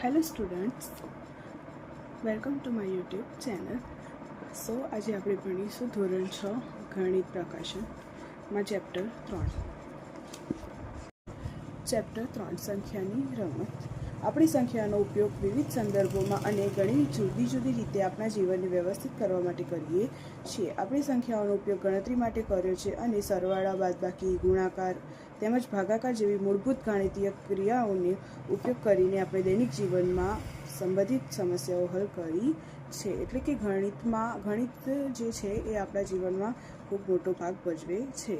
Hello students, welcome to my YouTube channel. So આજે આપણે ભણીશું ધોરણ 6 ગણિત પ્રકાશનમાં ચેપ્ટર 3 સંખ્યાની રમત. આપણી સંખ્યાનો ઉપયોગ વિવિધ સંદર્ભોમાં અને ઘણી જુદી જુદી રીતે આપણા જીવનને વ્યવસ્થિત કરવા માટે કરીએ છીએ. આપણી સંખ્યાઓનો ઉપયોગ ગણતરી માટે કર્યો છે અને સરવાળા, બાદબાકી, ગુણાકાર તેમજ ભાગાકાર જેવી મૂળભૂત ગાણિતીય ક્રિયાઓનો ઉપયોગ કરીને આપણે દૈનિક જીવનમાં સંબંધિત સમસ્યાઓ હલ કરી છે. એટલે કે ગણિત જે છે એ આપણા જીવનમાં ખૂબ મોટો ભાગ ભજવે છે.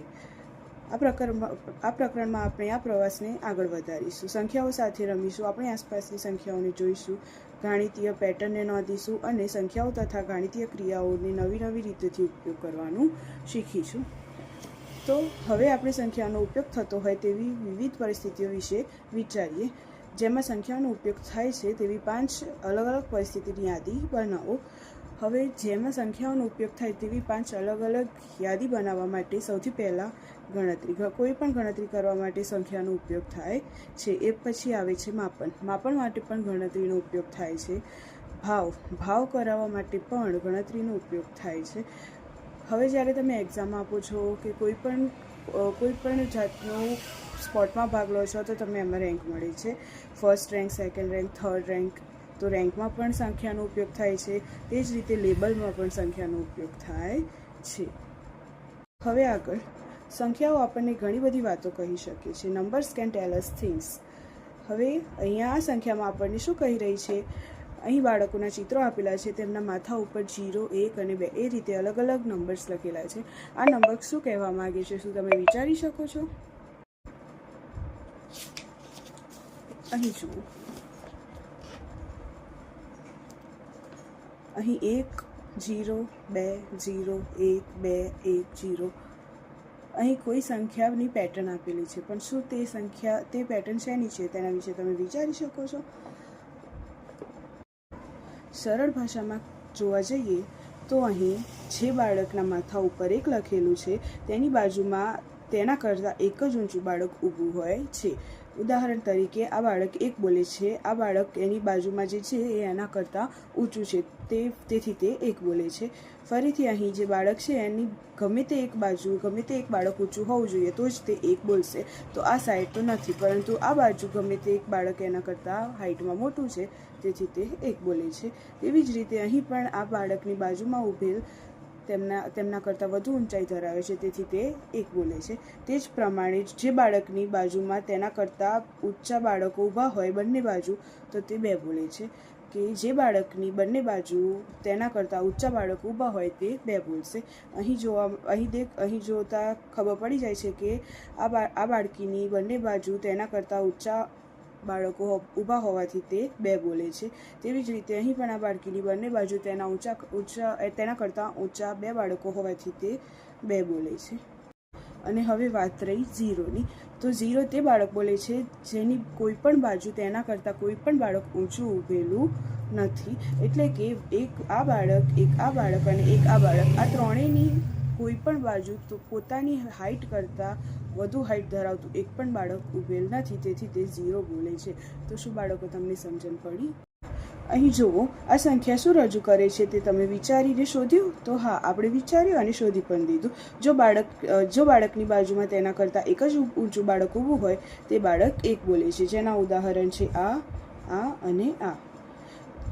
આ પ્રકરણમાં આપણે આ પ્રવાસને આગળ વધારીશું. સંખ્યાઓ સાથે રમીશું, આપણી આસપાસની સંખ્યાઓને જોઈશું, ગાણિતીય પેટર્નને નોંધીશું અને સંખ્યાઓ તથા ગાણિતીય ક્રિયાઓને નવી નવી રીતોથી ઉપયોગ કરવાનું શીખીશું. તો હવે આપણે સંખ્યાનો ઉપયોગ થતો હોય તેવી વિવિધ પરિસ્થિતિઓ વિશે વિચારીએ. જેમાં સંખ્યાનો ઉપયોગ થાય છે તેવી 5 અલગ અલગ પરિસ્થિતિની યાદી બનાવો. હવે જેમાં સંખ્યાઓનો ઉપયોગ થાય તેવી 5 અલગ અલગ યાદી બનાવવા માટે સૌથી પહેલાં કોઈ પણ ગણતરી કરવા માટે સંખ્યાનો ઉપયોગ થાય છે. એ પછી આવે છે માપન માટે પણ ગણતરીનો ઉપયોગ થાય છે. ભાવ કરાવવા માટે પણ ગણતરીનો ઉપયોગ થાય છે. હવે જ્યારે તમે એક્ઝામ આપો છો કે કોઈ પણ જાતનો સ્પોર્ટમાં ભાગ લો છો તો તમને એમાં રેન્ક મળે છે. First rank, second rank, third rank. તો રેન્કમાં પણ સંખ્યાનો ઉપયોગ થાય છે. તે જ રીતે લેબલમાં પણ સંખ્યાનો ઉપયોગ થાય છે. હવે આગળ સંખ્યાઓ આપણને ઘણી બધી વાતો કહી શકે છે. Numbers can tail us things. હવે અહીંયા આ સંખ્યામાં આપણને શું કહી રહી છે? અહીં બાળકોના ચિત્રો આપેલા છે, તેમના માથા ઉપર 0, 1 અને 2 એ રીતે અલગ અલગ નંબર્સ લખેલા છે. આ નંબર શું કહેવા માંગે છે? શું તમે વિચારી શકો છો? અહીં જુઓ, અહીં 1, 0, 2, 0, 1, 2, 1, 0. અહીં કોઈ સંખ્યાની પેટર્ન આપેલી છે, પણ શું તે પેટર્ન શેની છે તેના વિશે તમે વિચારી શકો છો? સરળ ભાષામાં જોવા જઈએ તો અહીં જે બાળકના માથા ઉપર 1 લખેલું છે તેની બાજુમાં તેના કરતાં એક જ ઊંચું બાળક ઊભું હોય છે. ઉદાહરણ તરીકે આ બાળક 1 બોલે છે, આ બાળક એની બાજુમાં જે છે એ એના કરતાં ઊંચું છે, તેથી તે 1 બોલે છે. ફરીથી અહીં જે બાળક છે એની ગમે તે એક બાળક ઊંચું હોવું જોઈએ તો જ તે 1 બોલશે. તો આ સાઈડ તો નથી, પરંતુ આ બાજુ ગમે તે એક બાળક એના કરતાં હાઇટમાં મોટું છે, તેથી તે 1 બોલે છે. તેવી જ રીતે અહીં પણ આ બાળકની બાજુમાં ઊભેલ તેમના કરતાં વધુ ઊંચાઈ ધરાવે છે, તેથી તે 1 બોલે છે. તે જ પ્રમાણે જે બાળકની બાજુમાં તેના કરતાં ઊંચા બાળકો ઊભા હોય બંને બાજુ, તો તે 2 બોલે છે. કે જે બાળકની બંને બાજુ તેના કરતાં ઊંચા બાળકો ઊભા હોય તે 2 બોલશે. અહીં જોતા ખબર પડી જાય છે કે આ બાળકીની બંને બાજુ તેના કરતાં ઊંચા બાળકો ઊભા હોવાથી તે 2 બોલે છે. તેવી જ રીતે અહીં પણ આ બાળકીની બંને બાજુ તેના કરતાં ઊંચા 2 બાળકો હોવાથી તે 2 બોલે છે. અને હવે વાત રહી 0ની. તો 0 તે બાળક બોલે છે જેની કોઈ પણ બાજુ તેના કરતાં કોઈ પણ બાળક ઊંચું ઊભેલું નથી. એટલે કે એક આ બાળક, એક આ બાળક અને એક આ બાળક, આ ત્રણેયની કોઈ પણ બાજુ તો પોતાની હાઇટ કરતાં વધુ હાઇટ ધરાવતું એક પણ બાળક ઊભેલ નથી, તેથી તે 0 બોલે છે. તો શું બાળકો તમને સમજણ પડી? અહીં જુઓ, આ સંખ્યા શું રજૂ કરે છે તે તમે વિચારીને શોધ્યું? તો હા, આપણે વિચાર્યું અને શોધી પણ દીધું. જો બાળકની બાજુમાં તેના કરતાં એક જ ઊંચું બાળક ઊભું હોય તે બાળક 1 બોલે છે, જેના ઉદાહરણ છે આ અને આ.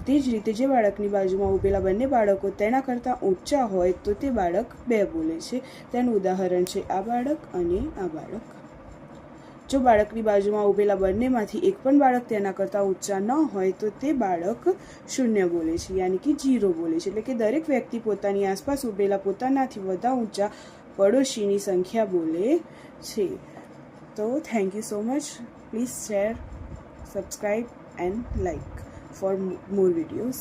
તે જ રીતે જે બાળકની બાજુમાં ઊભેલા બંને બાળકો તેના કરતાં ઊંચા હોય તો તે બાળક 2 બોલે છે. તેનું ઉદાહરણ છે આ બાળક અને આ બાળક. જો બાળકની બાજુમાં ઊભેલા બંનેમાંથી એક પણ બાળક તેના કરતાં ઊંચા ન હોય તો તે બાળક 0 બોલે છે, યાની કે 0 બોલે છે. એટલે કે દરેક વ્યક્તિ પોતાની આસપાસ ઊભેલા પોતાનાથી વધુ ઊંચા પડોશીની સંખ્યા બોલે છે. તો thank you so much. Please share, subscribe and like for more videos.